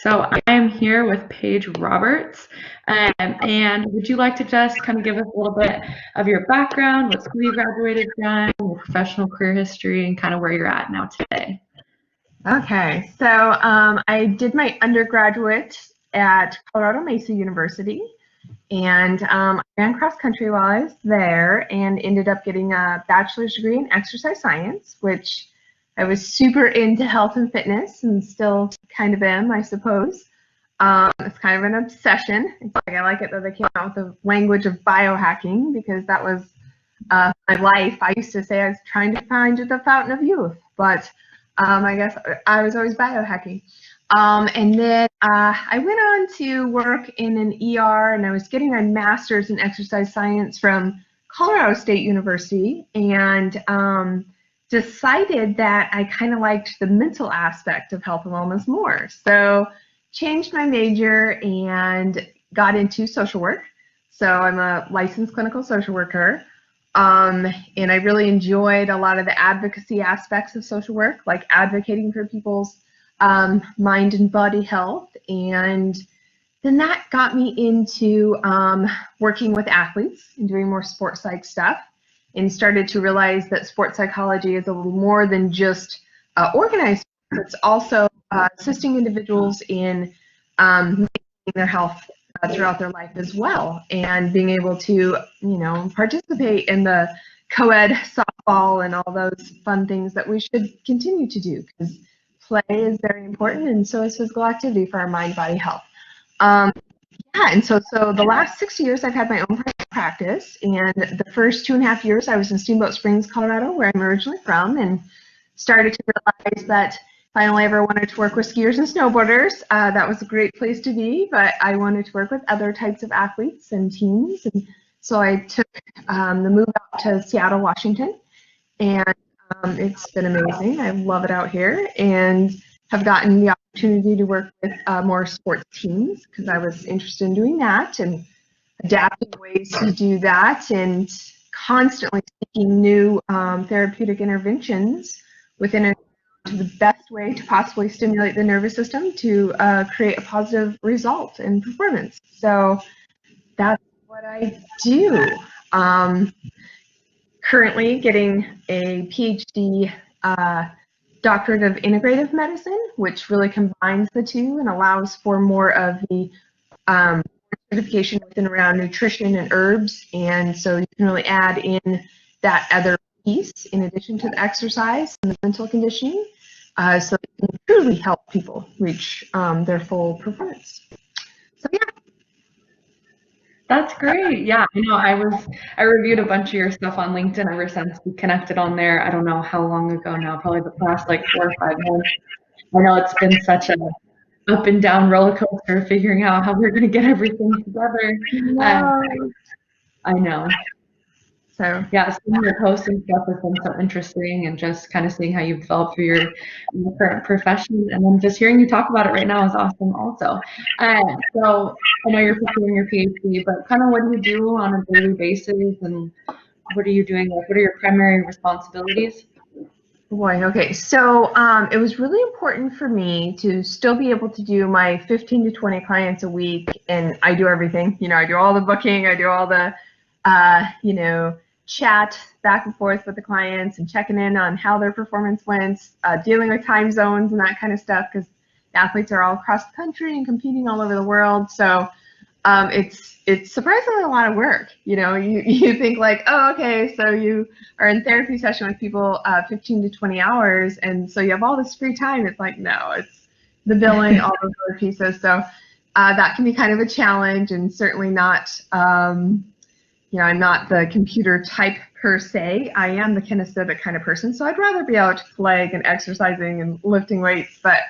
So I'm here with Paige Roberts. And would you like to just kind of give us a little bit of your background, what school you graduated from, your professional career history, and kind of where you're at now today? Okay, so I did my undergraduate at Colorado Mesa University, and I ran cross country while I was there and ended up getting a bachelor's degree in exercise science, which I was super into health and fitness and still kind of am, I suppose. It's kind of an obsession. It's like I like it that they came out with the language of biohacking because that was my life. I used to say I was trying to find the fountain of youth, but I guess I was always biohacking. And then I went on to work in an ER, and I was getting my master's in exercise science from Colorado State University, and decided that I kind of liked the mental aspect of health and wellness more. So changed my major and got into social work. So I'm a licensed clinical social worker. And I really enjoyed a lot of the advocacy aspects of social work, like advocating for people's mind and body health. And then that got me into working with athletes and doing more sports psych stuff, and started to realize that sports psychology is a little more than just organized. It's also assisting individuals in maintaining their health throughout their life as well, and being able to, participate in the co-ed softball and all those fun things that we should continue to do, because play is very important, and so is physical activity for our mind, body health. And so the last 6 years I've had my own private practice, and the first 2.5 years I was in Steamboat Springs, Colorado, where I'm originally from, and started to realize that if I only ever wanted to work with skiers and snowboarders, that was a great place to be, but I wanted to work with other types of athletes and teams. And so I took the move out to Seattle, Washington, and it's been amazing. I love it out here, and have gotten the opportunity to work with more sports teams because I was interested in doing that and adapting ways to do that, and constantly seeking new therapeutic interventions within the best way to possibly stimulate the nervous system to create a positive result in performance. So that's what I do. Currently getting a PhD doctorate of integrative medicine, which really combines the two and allows for more of the certification within around nutrition and herbs. And so you can really add in that other piece in addition to the exercise and the mental conditioning, so it can truly help people reach their full performance. So yeah. That's great. Yeah, I reviewed a bunch of your stuff on LinkedIn ever since we connected on there. I don't know how long ago now, probably the past like 4 or 5 months. I know it's been such a up and down roller coaster figuring out how we're going to get everything together. I know. So yeah, seeing your posts and stuff has been so interesting, and just kind of seeing how you've developed through your current profession, and then just hearing you talk about it right now is awesome also. So I know you're pursuing your PhD, but kind of what do you do on a daily basis, and what are you doing? Like, what are your primary responsibilities? Boy, okay. So it was really important for me to still be able to do my 15 to 20 clients a week, and I do everything. I do all the booking, I do all the, chat back and forth with the clients and checking in on how their performance went, dealing with time zones and that kind of stuff, because athletes are all across the country and competing all over the world. So it's surprisingly a lot of work. You think like, oh, okay, so you are in therapy session with people 15 to 20 hours, and so you have all this free time. It's like, no, it's the billing, all those other pieces. So that can be kind of a challenge, and certainly not, I'm not the computer type per se. I am the kinesthetic kind of person, so I'd rather be out playing and exercising and lifting weights. But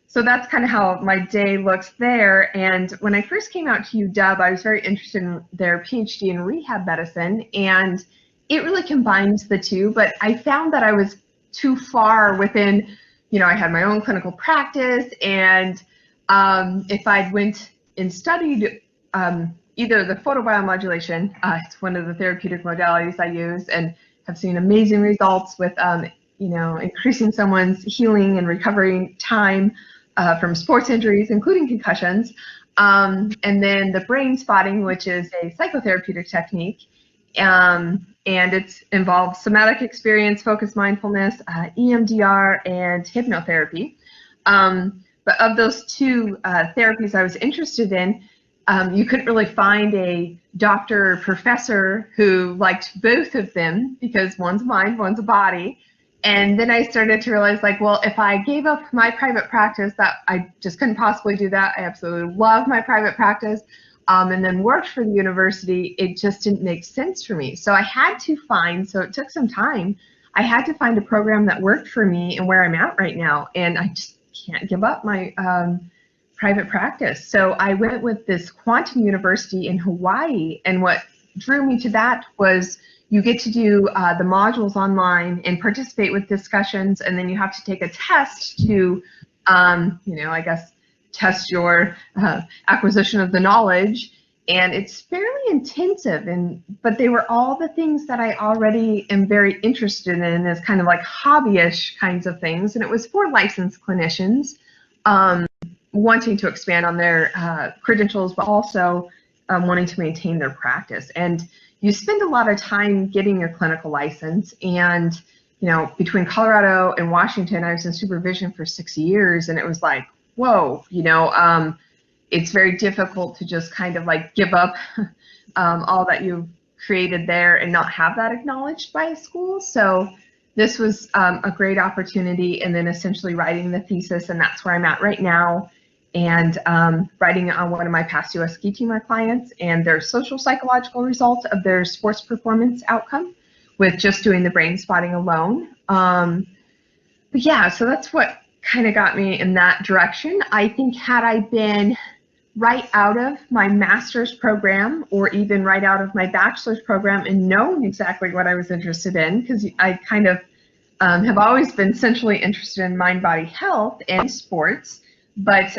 so that's kind of how my day looks there. And when I first came out to UW, I was very interested in their PhD in rehab medicine, and it really combines the two. But I found that I was too far within, I had my own clinical practice, and if I'd went and studied either the photobiomodulation, it's one of the therapeutic modalities I use, and have seen amazing results with, increasing someone's healing and recovery time, from sports injuries, including concussions. And then the brain spotting, which is a psychotherapeutic technique. And it involves somatic experience, focused mindfulness, EMDR, and hypnotherapy. But of those two therapies I was interested in, you couldn't really find a doctor or professor who liked both of them because one's a mind, one's a body. And then I started to realize, like, well, if I gave up my private practice, that I just couldn't possibly do that. I absolutely love my private practice. And then worked for the university, it just didn't make sense for me. So I had to find, so it took some time, I had to find a program that worked for me and where I'm at right now. And I just can't give up my private practice. So I went with this quantum university in Hawaii. And what drew me to that was you get to do the modules online and participate with discussions. And then you have to take a test to, I guess, test your acquisition of the knowledge, and it's fairly intensive. But they were all the things that I already am very interested in as kind of like hobbyish kinds of things, and it was for licensed clinicians wanting to expand on their credentials, but also wanting to maintain their practice. And you spend a lot of time getting your clinical license, and between Colorado and Washington, I was in supervision for 6 years, and it was like, whoa, it's very difficult to just kind of like give up all that you've created there and not have that acknowledged by a school. So this was a great opportunity, and then essentially writing the thesis, and that's where I'm at right now, and writing on one of my past US ski teamer clients and their social psychological result of their sports performance outcome with just doing the brain spotting alone. But yeah, so that's what kind of got me in that direction. I think had I been right out of my master's program or even right out of my bachelor's program and known exactly what I was interested in, because I kind of have always been centrally interested in mind-body health and sports, but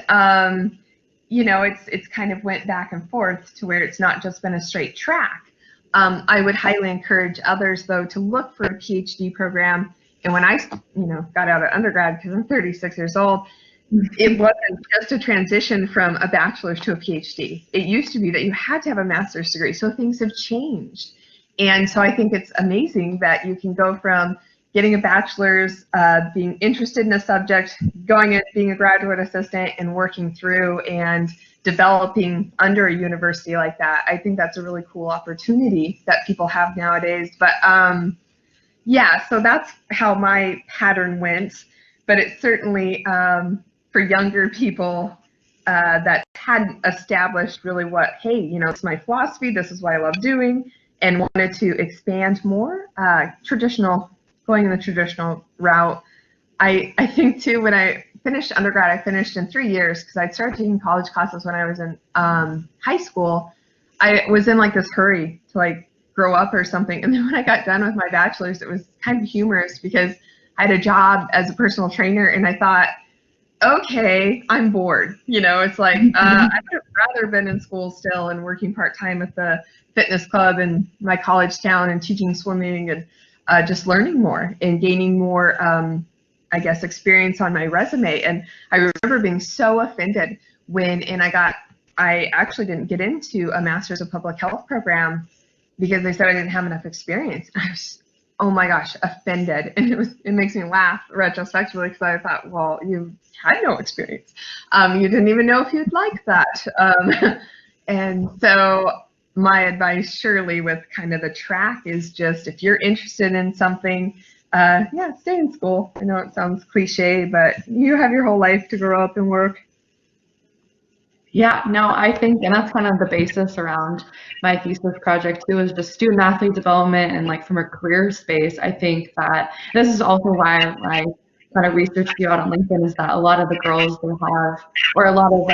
it's kind of went back and forth to where it's not just been a straight track. I would highly encourage others, though, to look for a PhD program. And when I, got out of undergrad, because I'm 36 years old, it wasn't just a transition from a bachelor's to a PhD. It used to be that you had to have a master's degree. So things have changed. And so I think it's amazing that you can go from getting a bachelor's, being interested in a subject, going in, being a graduate assistant, and working through and developing under a university like that. I think that's a really cool opportunity that people have nowadays. But yeah, so that's how my pattern went. But it's certainly for younger people that hadn't established really what, hey, it's my philosophy, this is what I love doing, and wanted to expand more, going in the traditional route. I think too, when I finished undergrad, I finished in 3 years because I'd started taking college classes when I was in high school. I was in like this hurry to like grow up or something. And then when I got done with my bachelor's, it was kind of humorous because I had a job as a personal trainer, and I thought, okay, I'm bored. It's like, I would have rather been in school still and working part-time at the fitness club in my college town and teaching swimming and just learning more and gaining more, experience on my resume. And I remember being so offended when, I actually didn't get into a master's of public health program because they said I didn't have enough experience. I was, oh my gosh, offended. And it makes me laugh retrospectively because I thought, well, you had no experience. You didn't even know if you'd like that. And so my advice surely with kind of the track is just, if you're interested in something, stay in school. I know it sounds cliche, but you have your whole life to grow up and work. Yeah, no, I think, and that's kind of the basis around my thesis project too, is just student athlete development and like from a career space. I think that this is also why I kind of researched you out on LinkedIn, is that a lot of the girls they have, or a lot of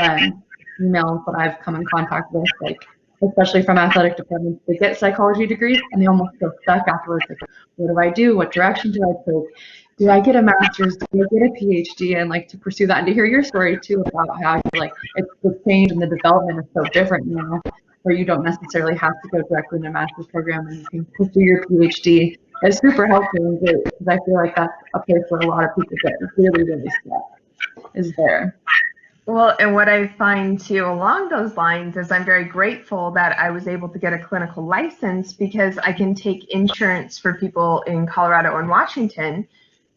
females that I've come in contact with, like especially from athletic departments, they get psychology degrees and they almost feel stuck afterwards. Like, what do I do? What direction do I take? Do I get a master's? Do I get a PhD? And like to pursue that, and to hear your story too about how like it's the change and the development is so different now, where you don't necessarily have to go directly in a master's program and you can pursue your PhD. It's super helpful because I feel like that's a place where a lot of people get really, really stuck, is there. Well, and what I find too along those lines is I'm very grateful that I was able to get a clinical license because I can take insurance for people in Colorado and Washington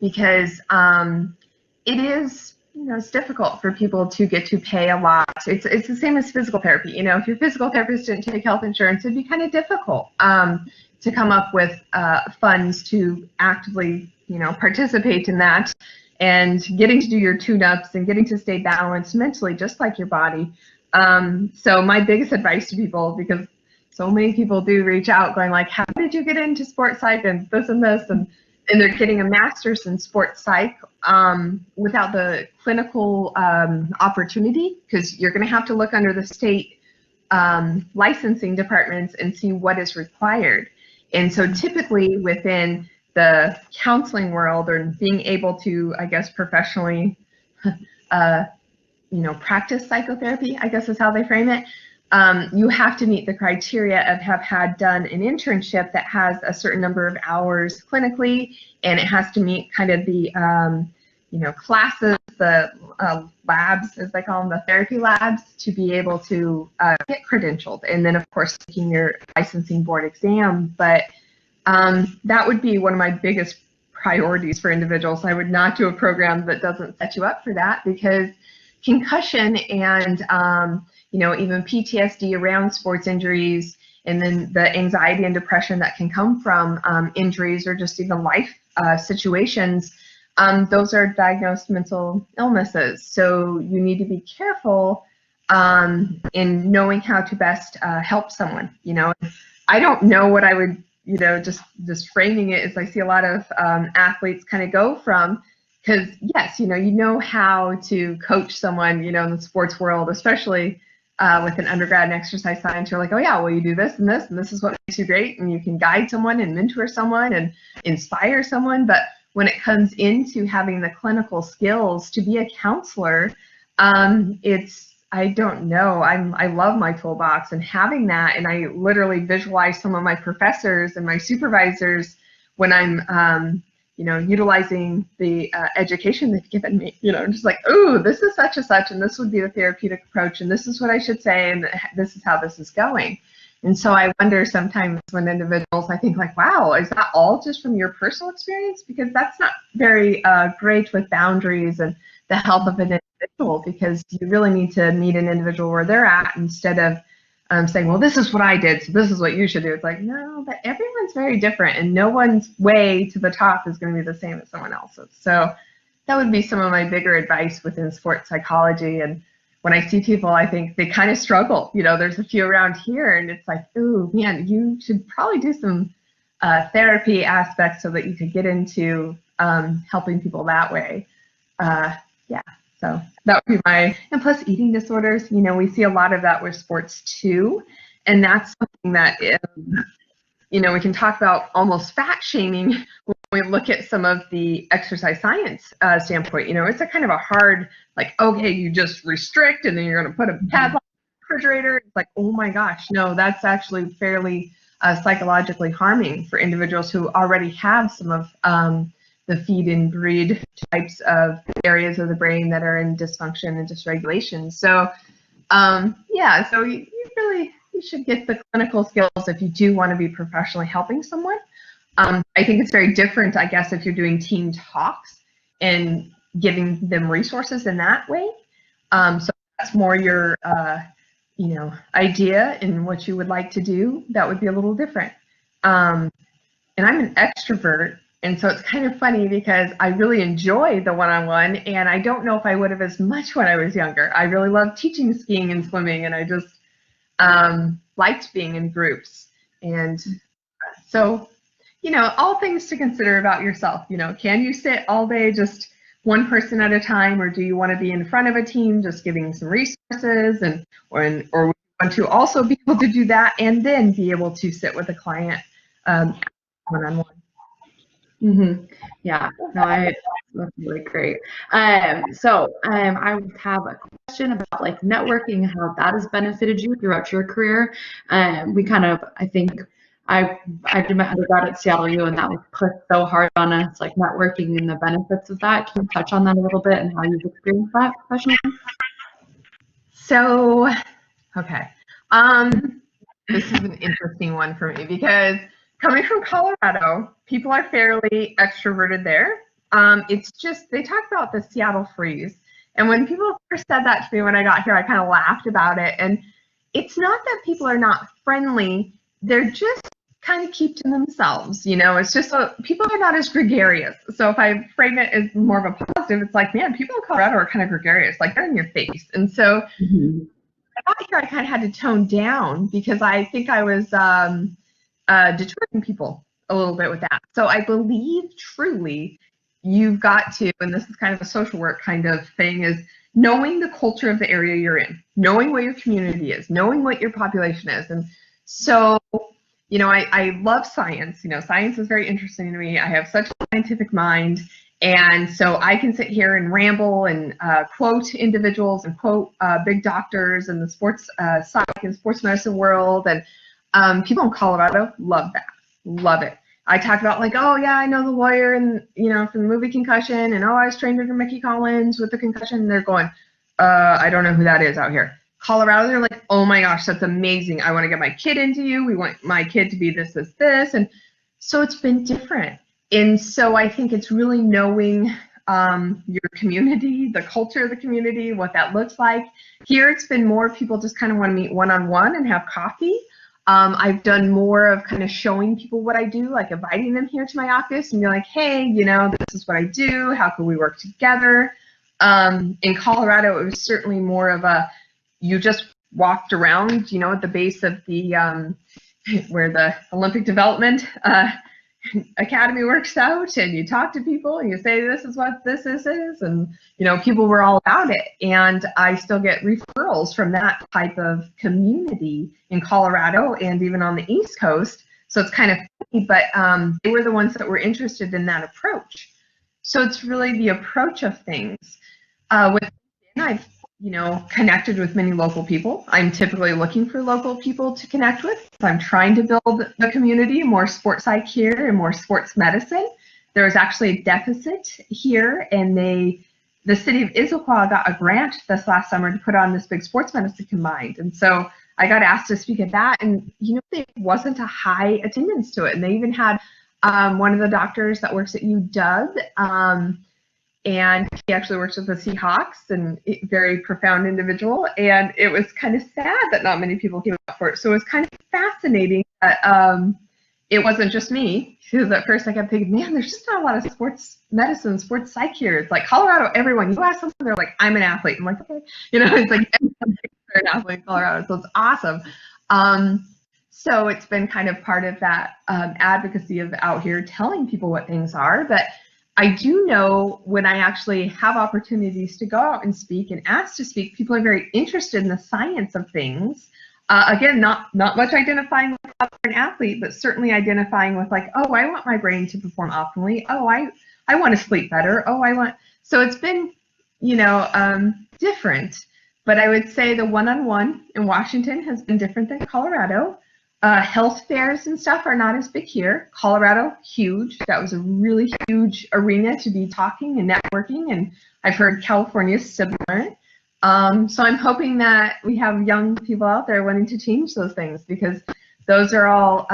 because it is, it's difficult for people to get to pay a lot. It's the same as physical therapy. If your physical therapist didn't take health insurance, it'd be kind of difficult to come up with funds to actively, participate in that and getting to do your tune-ups and getting to stay balanced mentally, just like your body. So my biggest advice to people, because so many people do reach out going like, how did you get into sports psych and this, and they're getting a master's in sports psych without the clinical opportunity, because you're going to have to look under the state licensing departments and see what is required. And so typically within the counseling world, or being able to, I guess, professionally, practice psychotherapy, I guess is how they frame it. You have to meet the criteria of have had done an internship that has a certain number of hours clinically, and it has to meet kind of the, classes, the labs, as they call them, the therapy labs, to be able to get credentialed. And then, of course, taking your licensing board exam. But that would be one of my biggest priorities for individuals. I would not do a program that doesn't set you up for that, because concussion and even PTSD around sports injuries, and then the anxiety and depression that can come from injuries or just even life situations, those are diagnosed mental illnesses. So you need to be careful in knowing how to best help someone. I don't know what I would, just framing it, is I see a lot of athletes kind of go from, because yes, you know how to coach someone, in the sports world, especially with an undergrad in exercise science. You're like, oh yeah, well, you do this and this, and this is what makes you great, and you can guide someone and mentor someone and inspire someone. But when it comes into having the clinical skills to be a counselor, I don't know. I love my toolbox and having that, and I literally visualize some of my professors and my supervisors when I'm, utilizing the education they've given me. Just like, ooh, this is such and such, and this would be the therapeutic approach, and this is what I should say, and this is how this is going. And so I wonder sometimes when individuals, I think like, wow, is that all just from your personal experience? Because that's not very great with boundaries and the health of an individual, because you really need to meet an individual where they're at, instead of saying, well, this is what I did, so this is what you should do. It's like, no, but everyone's very different, and no one's way to the top is going to be the same as someone else's. So that would be some of my bigger advice within sports psychology. And when I see people, I think they kind of struggle. There's a few around here, and it's like, ooh, man, you should probably do some therapy aspects so that you could get into helping people that way. Yeah, so that would be and plus eating disorders, we see a lot of that with sports too. And that's something that, we can talk about almost fat shaming when we look at some of the exercise science standpoint. It's a kind of a hard, like, okay, you just restrict and then you're going to put a padlock on the refrigerator. It's like, oh my gosh, no, that's actually fairly psychologically harming for individuals who already have some of the feed and breed types of areas of the brain that are in dysfunction and dysregulation. So yeah, so you should get the clinical skills if you do want to be professionally helping someone. I think it's very different, I guess, if you're doing team talks and giving them resources in that way. So that's more your idea and what you would like to do. That would be a little different. And I'm an extrovert. And so it's kind of funny because I really enjoy the one-on-one, and I don't know if I would have as much when I was younger. I really loved teaching skiing and swimming, and I just liked being in groups. And so, all things to consider about yourself. Can you sit all day just one person at a time, or do you want to be in front of a team just giving some resources, or want to also be able to do that and then be able to sit with a client one-on-one? Mm-hmm. Yeah, no, that's really great. So I would have a question about like networking, how that has benefited you throughout your career. We kind of, I think, I did my undergrad at Seattle U, and that was put so hard on us, like networking and the benefits of that. Can you touch on that a little bit and how you've experienced that professionally? So, okay. This is an interesting one for me because coming from Colorado, people are fairly extroverted there. It's just, they talk about the Seattle freeze. And when people first said that to me when I got here, I kind of laughed about it. And it's not that people are not friendly, they're just kind of keep to themselves. It's just people are not as gregarious. So if I frame it as more of a positive, it's like, man, people in Colorado are kind of gregarious, like they're in your face. And so I got here, I kind of had to tone down because I think I was deterring people a little bit with that. So I believe truly you've got to, and this is kind of a social work kind of thing, is knowing the culture of the area you're in, knowing what your community is, knowing what your population is. And so, I love science. Science is very interesting to me. I have such a scientific mind. And so I can sit here and ramble and quote individuals and quote big doctors in the sports psych and sports medicine world. And people in Colorado love that, love it. I talk about like, oh yeah, I know the lawyer and from the movie Concussion, and oh, I was trained under Mickey Collins with the concussion. And they're going, I don't know who that is out here. Colorado, they're like, oh my gosh, that's amazing. I want to get my kid into you. We want my kid to be this, this, this. And so it's been different. And so I think it's really knowing your community, the culture of the community, what that looks like. Here it's been more people just kind of want to meet one-on-one and have coffee. I've done more of kind of showing people what I do, like inviting them here to my office and be like, hey, this is what I do. How can we work together? In Colorado, it was certainly more of you just walked around, at the base of the, where the Olympic Development Academy works out, and you talk to people and you say, this is what this is. And, people were all about it. And I still get referrals from that type of community in Colorado and even on the East Coast. So it's kind of funny, but they were the ones that were interested in that approach. So it's really the approach of things. With I've connected with many local people. I'm typically looking for local people to connect with. I'm trying to build the community, more sports psych here and more sports medicine. There was actually a deficit here, and the city of Issaquah got a grant this last summer to put on this big sports medicine combined. And so I got asked to speak at that, and there wasn't a high attendance to it. And they even had one of the doctors that works at UW, and he actually works with the Seahawks, and very profound individual. And it was kind of sad that not many people came out for it. So it was kind of fascinating that it wasn't just me. Because at first I kept thinking, man, there's just not a lot of sports medicine, sports psych here. It's like Colorado, everyone, you ask someone, they're like, I'm an athlete. I'm like, okay. It's like everyone's an athlete in Colorado. So it's awesome. So it's been kind of part of that advocacy of out here telling people what things are. But I do know when I actually have opportunities to go out and speak and ask to speak, people are very interested in the science of things. Again, not much identifying with an athlete, but certainly identifying with like, oh, I want my brain to perform optimally. Oh, I want to sleep better. Oh, so it's been, different. But I would say the one-on-one in Washington has been different than Colorado. Health fairs and stuff are not as big here. Colorado, huge. That was a really huge arena to be talking and networking, and I've heard California is similar. So I'm hoping that we have young people out there wanting to change those things, because those are all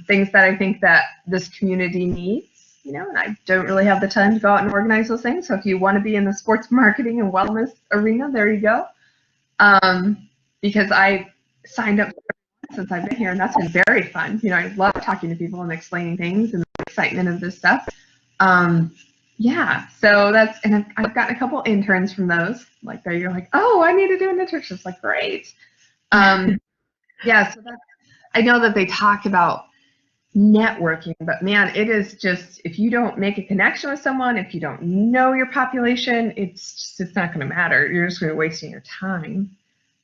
things that I think that this community needs, and I don't really have the time to go out and organize those things. So if you want to be in the sports marketing and wellness arena, there you go. Because I signed up since I've been here, and that's been very fun. I love talking to people and explaining things and the excitement of this stuff. Yeah, so and I've gotten a couple interns from those. Like you're like, oh, I need to do an internship. It's like, great. Yeah, so I know that they talk about networking, but man, it is just, if you don't make a connection with someone, if you don't know your population, it's not going to matter. You're just going to be wasting your time.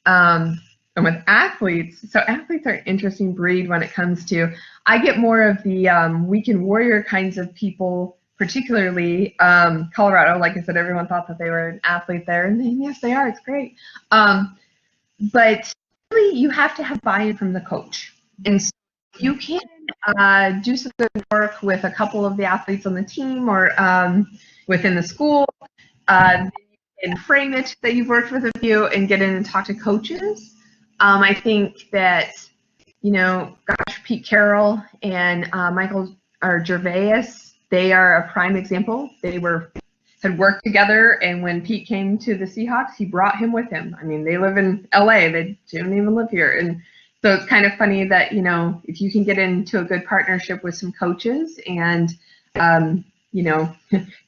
And with athletes, so athletes are an interesting breed when it comes to, I get more of the weekend warrior kinds of people, particularly Colorado. Like I said, everyone thought that they were an athlete there, and then, yes, they are. It's great. But really, you have to have buy-in from the coach. And so you can do some good work with a couple of the athletes on the team or within the school. and frame it that you've worked with a few and get in and talk to coaches. I think that, gosh, Pete Carroll and Michael or Gervais, they are a prime example. They had worked together, and when Pete came to the Seahawks, he brought him with him. I mean, they live in LA, they don't even live here. And so it's kind of funny that, if you can get into a good partnership with some coaches and,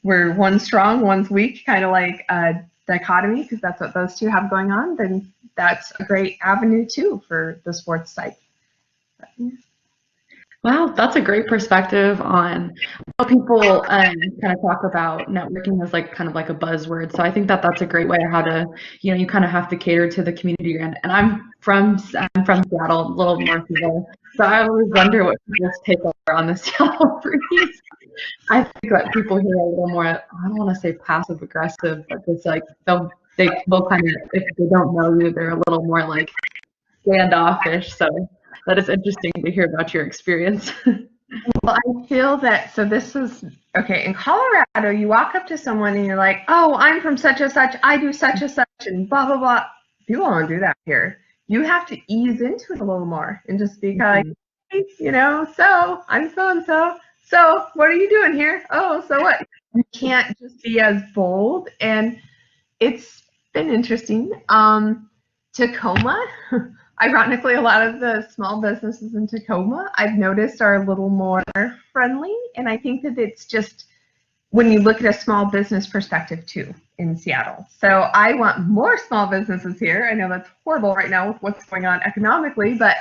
we're one's strong, one's weak, kind of like a dichotomy, because that's what those two have going on, then that's a great avenue too for the sports site. But, yeah. Wow, that's a great perspective on how people kind of talk about networking as like kind of like a buzzword. So I think that that's a great way of how to, you kind of have to cater to the community you're in. And I'm from Seattle, a little north of there. So I always wonder what people's take are on the Seattle breeze. I think that people here are a little more, I don't want to say passive aggressive, but it's like they will kind of, if they don't know you, they're a little more like standoffish. So that is interesting to hear about your experience. Well, I feel that, so this is, okay, in Colorado, you walk up to someone and you're like, oh, I'm from such and such, I do such and such, and blah, blah, blah. People don't do that here. You have to ease into it a little more and just be like, hey, so I'm so-and-so. So what are you doing here? Oh, so what? You can't just be as bold. And it's been interesting. Tacoma, ironically, a lot of the small businesses in Tacoma, I've noticed, are a little more friendly. And I think that it's just when you look at a small business perspective too in Seattle. So I want more small businesses here. I know that's horrible right now with what's going on economically, but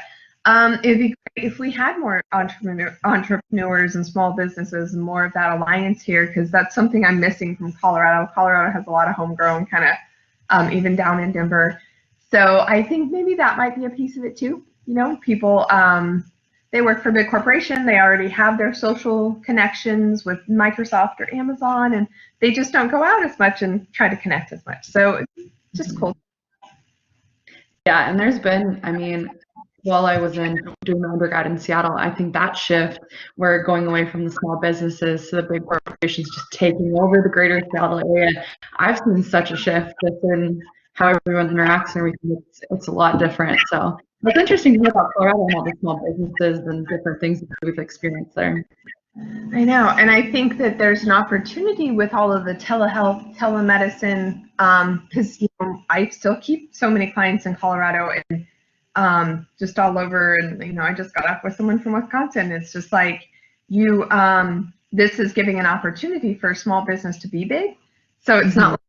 it'd be great if we had more entrepreneurs and small businesses and more of that alliance here, because that's something I'm missing from Colorado. Colorado has a lot of homegrown kind of, even down in Denver. So I think maybe that might be a piece of it too. People, they work for a big corporation. They already have their social connections with Microsoft or Amazon, and they just don't go out as much and try to connect as much. So it's just cool. Yeah, and there's been, while I was doing my undergrad in Seattle, I think that shift, we're going away from the small businesses to the big corporations just taking over the greater Seattle area. I've seen such a shift just in how everyone interacts and everything. It's a lot different. So it's interesting to hear about Colorado and all the small businesses and different things that we've experienced there. I know, and I think that there's an opportunity with all of the telehealth, telemedicine, because I still keep so many clients in Colorado and just all over, and I just got off with someone from Wisconsin. It's just like this is giving an opportunity for a small business to be big. So it's not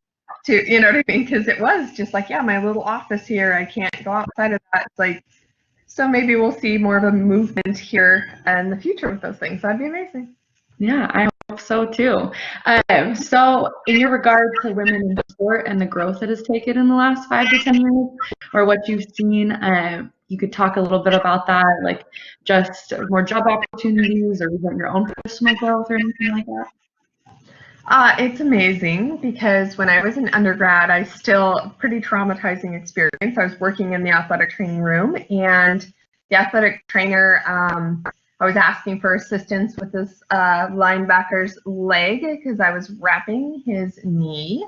to, you know what I mean? Because it was just like, yeah, my little office here, I can't go outside of that. It's like, so maybe we'll see more of a movement here in the future with those things. That'd be amazing. Yeah, I hope so too. So in your regard to women in sport and the growth it has taken in the last 5 to 10 years, or what you've seen, you could talk a little bit about that, like just more job opportunities or even your own personal growth or anything like that. It's amazing because when I was in undergrad, I still pretty traumatizing experience. I was working in the athletic training room, and the athletic trainer, I was asking for assistance with this linebacker's leg because I was wrapping his knee,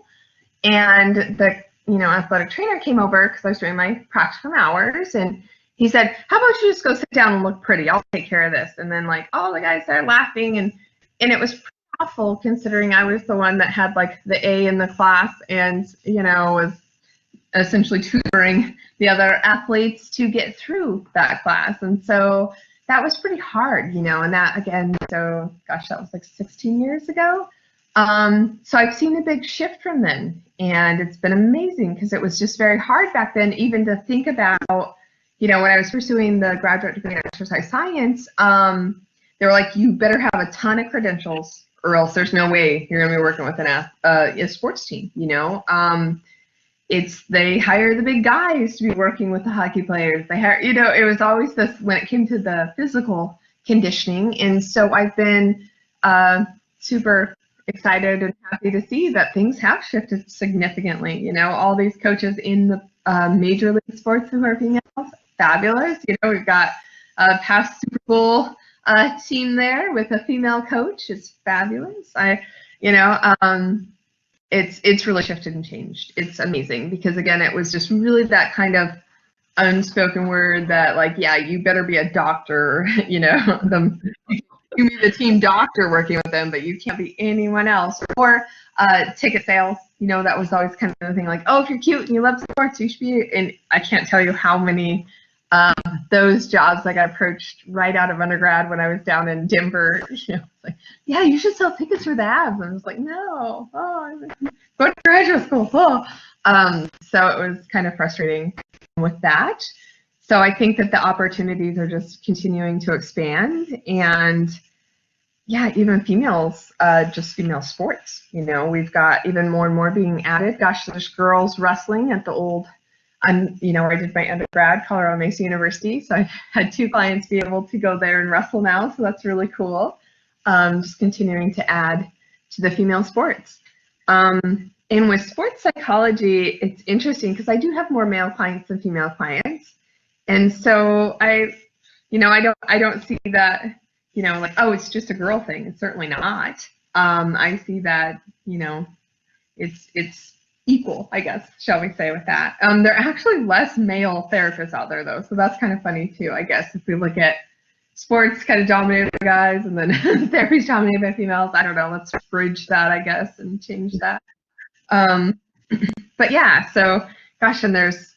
and the athletic trainer came over because I was doing my practicum hours, and he said, "How about you just go sit down and look pretty? I'll take care of this." And then all the guys started laughing, and it was awful considering I was the one that had the A in the class and was essentially tutoring the other athletes to get through that class. And so that was pretty hard, and that again, so gosh, that was 16 years ago. So I've seen a big shift from then, and it's been amazing because it was just very hard back then even to think about, when I was pursuing the graduate degree in exercise science, they were like, you better have a ton of credentials or else there's no way you're going to be working with a sports team, they hire the big guys to be working with the hockey players. They hire, it was always this when it came to the physical conditioning. And so I've been super excited and happy to see that things have shifted significantly. All these coaches in the major league sports who are females, fabulous. We've got a past Super Bowl team there with a female coach. It's fabulous. it's really shifted and changed. It's amazing because again, it was just really that kind of unspoken word that like, yeah, you better be a doctor, you know, you be the team doctor working with them, but you can't be anyone else. Or ticket sales, you know, that was always kind of the thing like, oh, if you're cute and you love sports, you should be. And I can't tell you how many those jobs I got approached right out of undergrad when I was down in Denver. You know, like, yeah, you should sell tickets for the Avs. I was like, no, I'm going to graduate school. So it was kind of frustrating with that. So I think that the opportunities are just continuing to expand, and yeah, even females, just female sports. You know, we've got even more and more being added. Gosh, there's girls wrestling at the old. You know, I did my undergrad, Colorado Mesa University, so I've had 2 clients be able to go there and wrestle now, so that's really cool. Just continuing to add to the female sports. And with sports psychology, it's interesting because I do have more male clients than female clients. And so I don't see that, you know, like, oh, it's just a girl thing. It's certainly not. I see that, you know, it's equal, I guess, shall we say, with that. There are actually less male therapists out there, though. So that's kind of funny, too, I guess, if we look at sports kind of dominated by guys and then therapy's dominated by females. I don't know. Let's bridge that, I guess, and change that. But yeah, so gosh, and there's,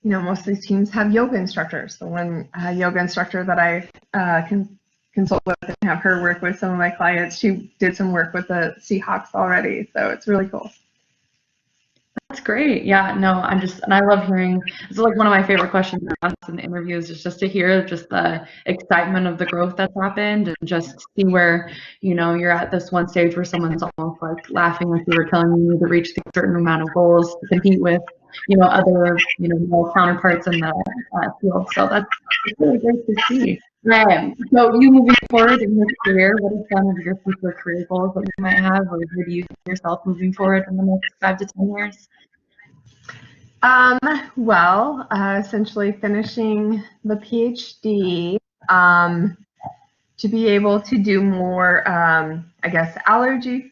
you know, most of these teams have yoga instructors. The one yoga instructor that I can consult with and have her work with some of my clients, she did some work with the Seahawks already, so it's really cool. That's great. Yeah, no, and I love hearing, it's like one of my favorite questions to ask in the interviews is just to hear just the excitement of the growth that's happened and just see where, you know, you're at this one stage where someone's almost like laughing like you were telling you to reach a certain amount of goals to compete with, you know, other, you know, more counterparts in the field. So that's really great to see. So you moving forward in your career, what are some of your future career goals that you might have, or where do you see yourself moving forward in the next 5 to 10 years? Well, essentially finishing the PhD, to be able to do more, I guess,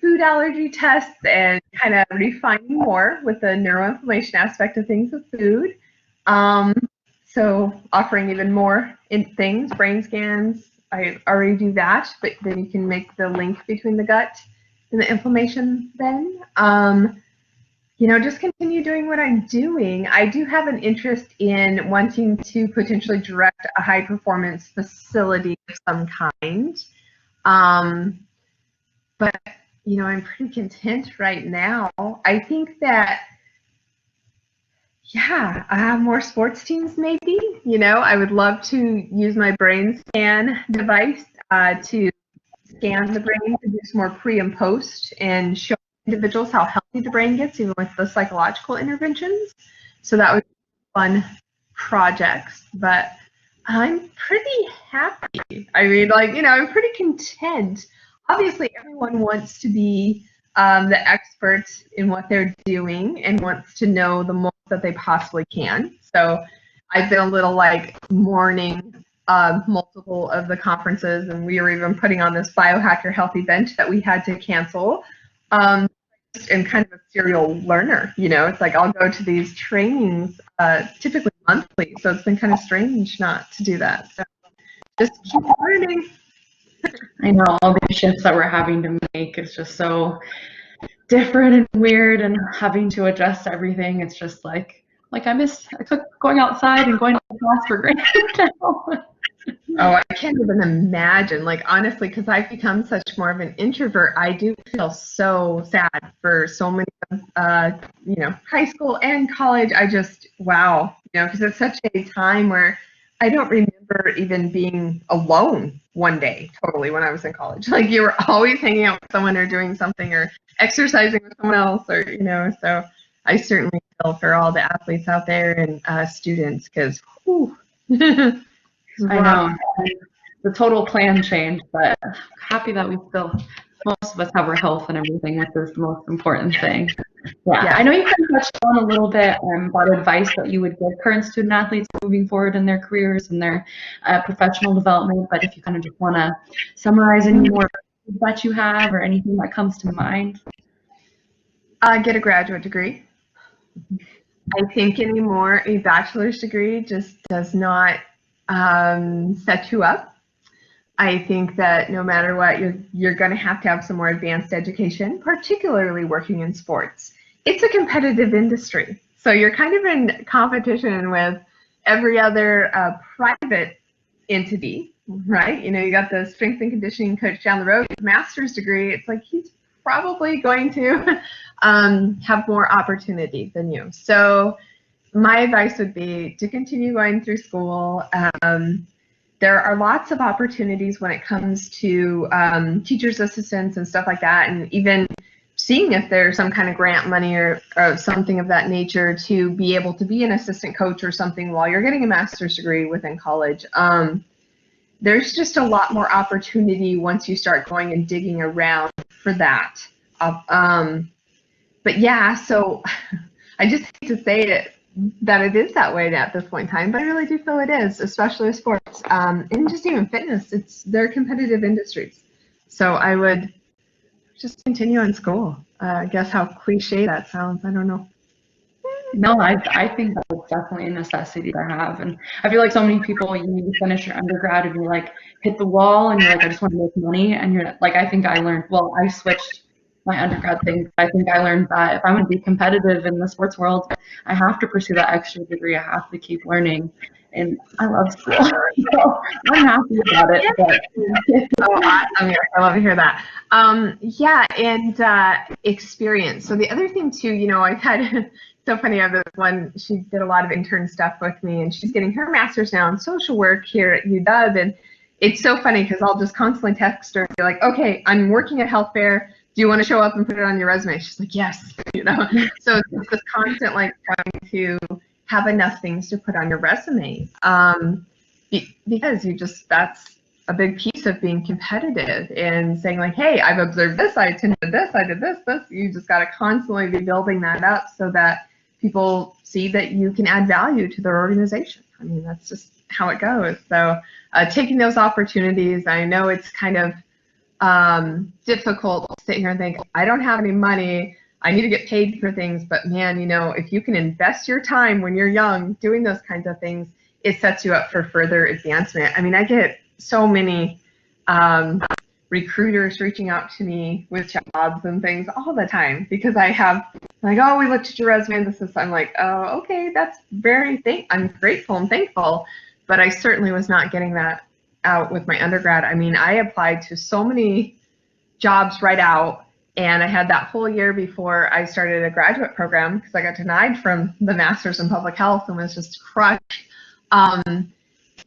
food allergy tests and kind of refining more with the neuroinflammation aspect of things with food. So offering even more things, brain scans, I already do that, but then you can make the link between the gut and the inflammation then. You know, just continue doing what I'm doing. I do have an interest in wanting to potentially direct a high performance facility of some kind. But, you know, I'm pretty content right now. I think that, yeah, I have more sports teams maybe. You know, I would love to use my brain scan device to scan the brain to do some more pre and post and show individuals how healthy the brain gets, even with the psychological interventions. So that would be fun projects, but I'm pretty happy. I mean, like, you know, I'm pretty content. Obviously, everyone wants to be the expert in what they're doing and wants to know the most that they possibly can. So I've been a little like mourning multiple of the conferences, and we were even putting on this biohacker healthy bench that we had to cancel. And kind of a serial learner, you know, it's like I'll go to these trainings typically monthly, so it's been kind of strange not to do that. So just keep learning. I know all the shifts that we're having to make is just so different and weird, and having to adjust to everything. It's just like I took going outside and going to class for granted now. Oh, I can't even imagine. Like, honestly, because I've become such more of an introvert, I do feel so sad for so many, you know, high school and college. I just, wow, you know, because it's such a time where I don't remember even being alone one day totally when I was in college. Like, you were always hanging out with someone or doing something or exercising with someone else, or, you know, so I certainly feel for all the athletes out there and students, because, I know the total plan changed, but happy that most of us have our health and everything, which is the most important thing. Yeah. I know you kind of touched on a little bit about advice that you would give current student athletes moving forward in their careers and their professional development, but if you kind of just want to summarize any more that you have or anything that comes to mind. Get a graduate degree. I think anymore a bachelor's degree just does not set you up. I think that no matter what, you're going to have some more advanced education, particularly working in sports. It's a competitive industry, so you're kind of in competition with every other private entity, right? You know, you got the strength and conditioning coach down the road with a master's degree. It's like he's probably going to have more opportunity than you. So my advice would be to continue going through school. There are lots of opportunities when it comes to teachers' assistants and stuff like that, and even seeing if there's some kind of grant money or something of that nature to be able to be an assistant coach or something while you're getting a master's degree within college. There's just a lot more opportunity once you start going and digging around for that. But yeah, so I just hate to say it, that it is that way at this point in time, but I really do feel it is, especially with sports and just even fitness. They're competitive industries. So I would just continue in school. I guess how cliche that sounds, I don't know. No, I think that's definitely a necessity to have. And I feel like so many people, you finish your undergrad and you like hit the wall and you're like, I just want to make money. And you're like, I think I learned, well, I switched my undergrad thing. I think I learned that if I'm going to be competitive in the sports world, I have to pursue that extra degree. I have to keep learning. And I love school. So I'm happy about it. But Oh, awesome. Yes, I love to hear that. Yeah, and experience. So the other thing too, you know, I've had so funny. I have this one. She did a lot of intern stuff with me, and she's getting her master's now in social work here at UW. And it's so funny because I'll just constantly text her and be like, "Okay, I'm working at health fair. Do you want to show up and put it on your resume?" She's like, "Yes." You know. So it's this constant like trying to have enough things to put on your resume, because that's a big piece of being competitive and saying like, hey, I've observed this, I attended this, I did this. You just got to constantly be building that up so that people see that you can add value to their organization. I mean, that's just how it goes. So taking those opportunities, I know it's kind of difficult to sit here and think, I don't have any money, I need to get paid for things, but man, you know, if you can invest your time when you're young doing those kinds of things, it sets you up for further advancement. I mean, I get so many recruiters reaching out to me with jobs and things all the time because I have like, oh, we looked at your resume. I'm like, oh, okay, that's I'm grateful and thankful, but I certainly was not getting that out with my undergrad. I mean, I applied to so many jobs right out, and I had that whole year before I started a graduate program because I got denied from the master's in public health and was just crushed.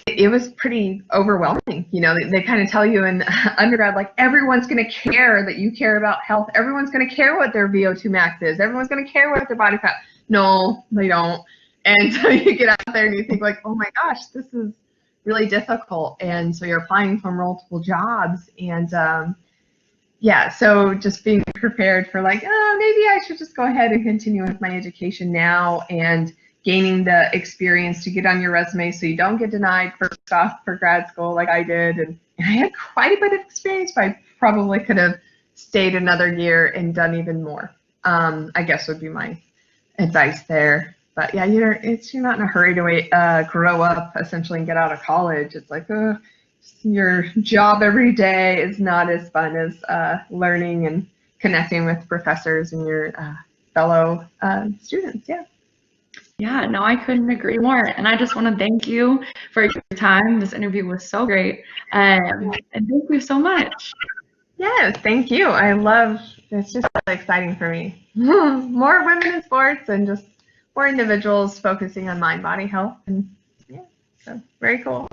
It was pretty overwhelming. You know, they kind of tell you in undergrad, like, everyone's going to care that you care about health. Everyone's going to care what their VO2 max is. Everyone's going to care what their body fat. No, they don't. And so you get out there and you think like, oh my gosh, this is really difficult. And so you're applying for multiple jobs. And yeah, so just being prepared for like, oh, maybe I should just go ahead and continue with my education now and gaining the experience to get on your resume so you don't get denied first off for grad school like I did. And I had quite a bit of experience, but I probably could have stayed another year and done even more, I guess would be my advice there. But yeah, you're not in a hurry to grow up essentially and get out of college. It's like your job every day is not as fun as learning and connecting with professors and your fellow students. Yeah. yeah, no, I couldn't agree more. And I just want to thank you for your time. This interview was so great. And thank you so much. Yes, thank you. It's just really exciting for me. More women in sports and just more individuals focusing on mind-body health. And yeah, so very cool.